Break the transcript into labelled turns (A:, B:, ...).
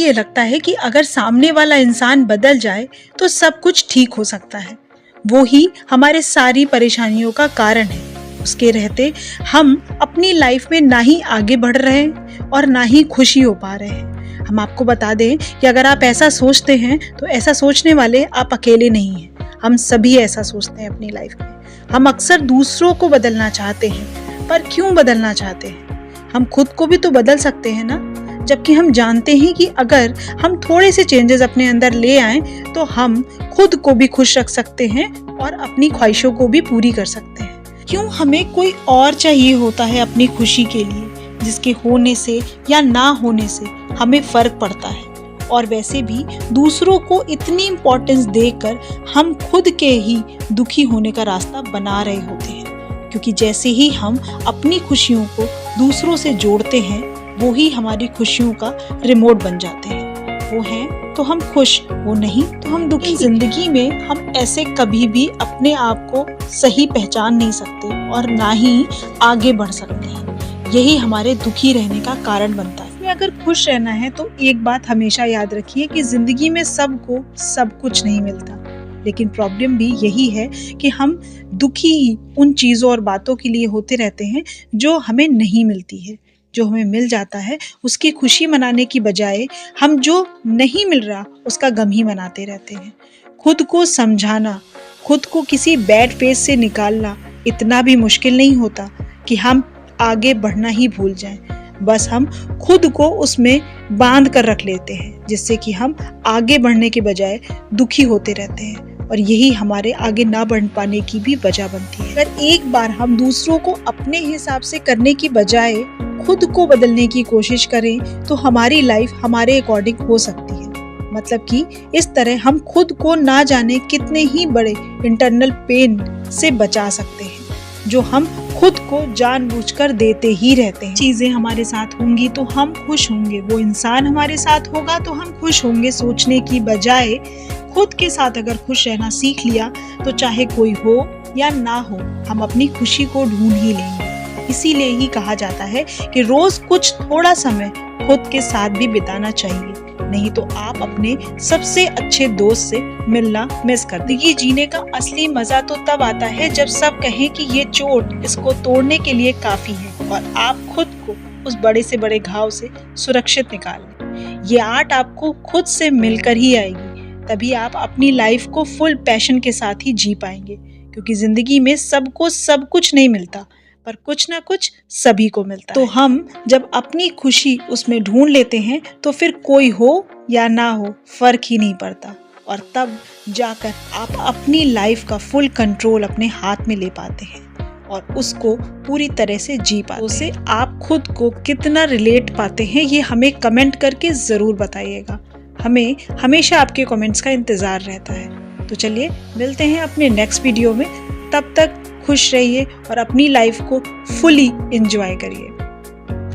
A: ये लगता है कि अगर सामने वाला इंसान बदल जाए तो सब कुछ ठीक हो सकता है। वो ही हमारे सारी परेशानियों का कारण है। उसके रहते हम अपनी लाइफ में ना ही आगे बढ़ रहे हैं और ना ही खुशी हो पा रहे हैं। हम आपको बता दें कि अगर आप ऐसा सोचते हैं तो ऐसा सोचने वाले आप अकेले नहीं हैं। हम सभी ऐसा सोचते हैं अपनी लाइफ में। हम अक्सर दूसरों को बदलना चाहते हैं, पर क्यों बदलना चाहते हैं? हम खुद को भी तो बदल सकते हैं ना, जबकि हम जानते हैं कि अगर हम थोड़े से चेंजेस अपने अंदर ले आएं तो हम खुद को भी खुश रख सकते हैं और अपनी ख्वाहिशों को भी पूरी कर सकते हैं। क्यों हमें कोई और चाहिए होता है अपनी खुशी के लिए, जिसके होने से या ना होने से हमें फर्क पड़ता है? और वैसे भी दूसरों को इतनी इम्पोर्टेंस देकर हम खुद के ही दुखी होने का रास्ता बना रहे होते हैं, क्योंकि जैसे ही हम अपनी खुशियों को दूसरों से जोड़ते हैं वो ही हमारी खुशियों का रिमोट बन जाते हैं। वो हैं तो हम खुश, वो नहीं तो हम दुखी। जिंदगी में हम ऐसे कभी भी अपने आप को सही पहचान नहीं सकते और ना ही आगे बढ़ सकते हैं। यही हमारे दुखी रहने का कारण बनता है। अगर खुश रहना है तो एक बात हमेशा याद रखिए कि जिंदगी में सबको सब कुछ नहीं मिलता, लेकिन प्रॉब्लम भी यही है कि हम दुखी ही उन चीज़ों और बातों के लिए होते रहते हैं जो हमें नहीं मिलती है। जो हमें मिल जाता है उसकी खुशी मनाने की बजाय हम जो नहीं मिल रहा उसका गम ही मनाते रहते हैं। खुद को समझाना, खुद को किसी बैड फेज से निकालना इतना भी मुश्किल नहीं होता कि हम आगे बढ़ना ही भूल जाएं। बस हम खुद को उसमें बांध कर रख लेते हैं, जिससे कि हम आगे बढ़ने के बजाय दुखी होते रहते हैं और यही हमारे आगे ना बढ़ पाने की भी वजह बनती है। अगर एक बार हम दूसरों को अपने हिसाब से करने की बजाय खुद को बदलने की कोशिश करें तो हमारी लाइफ हमारे अकॉर्डिंग हो सकती है। मतलब कि इस तरह हम खुद को ना जाने कितने ही बड़े इंटरनल पेन से बचा सकते हैं, जो हम खुद को जानबूझकर देते ही रहते हैं। चीजें हमारे साथ होंगी तो हम खुश होंगे, वो इंसान हमारे साथ होगा तो हम खुश होंगे, सोचने की बजाय खुद के साथ अगर खुश रहना सीख लिया तो चाहे कोई हो या ना हो हम अपनी खुशी को ढूंढ ही लेंगे। इसीलिए ही कहा जाता है कि रोज कुछ थोड़ा समय खुद के साथ भी बिताना चाहिए, नहीं तो आप अपने सबसे अच्छे दोस्त से मिलना मिस कर देंगे। जिंदगी जीने का असली मजा तो तब आता है जब सब कहें कि ये चोट इसको तोड़ने के लिए काफी है और आप खुद को उस बड़े से बड़े घाव से सुरक्षित निकाल लें। ये आर्ट आपको खुद से मिलकर ही आएगी, तभी आप अपनी लाइफ को फुल पैशन के साथ ही जी पाएंगे, क्योंकि जिंदगी में सबको सब कुछ नहीं मिलता, पर कुछ ना कुछ सभी को मिलता है। तो हम जब अपनी खुशी उसमें ढूंढ लेते हैं तो फिर कोई हो या ना हो फर्क ही नहीं पड़ता, और तब जाकर आप अपनी लाइफ का फुल कंट्रोल अपने हाथ में ले पाते हैं और उसको पूरी तरह से जी पाते हैं। उससे आप खुद को कितना रिलेट पाते हैं ये हमें कमेंट करके ज़रूर बताइएगा। हमें हमेशा आपके कमेंट्स का इंतज़ार रहता है। तो चलिए मिलते हैं अपने नेक्स्ट वीडियो में। तब तक खुश रहिए और अपनी लाइफ को फुली एंजॉय करिए।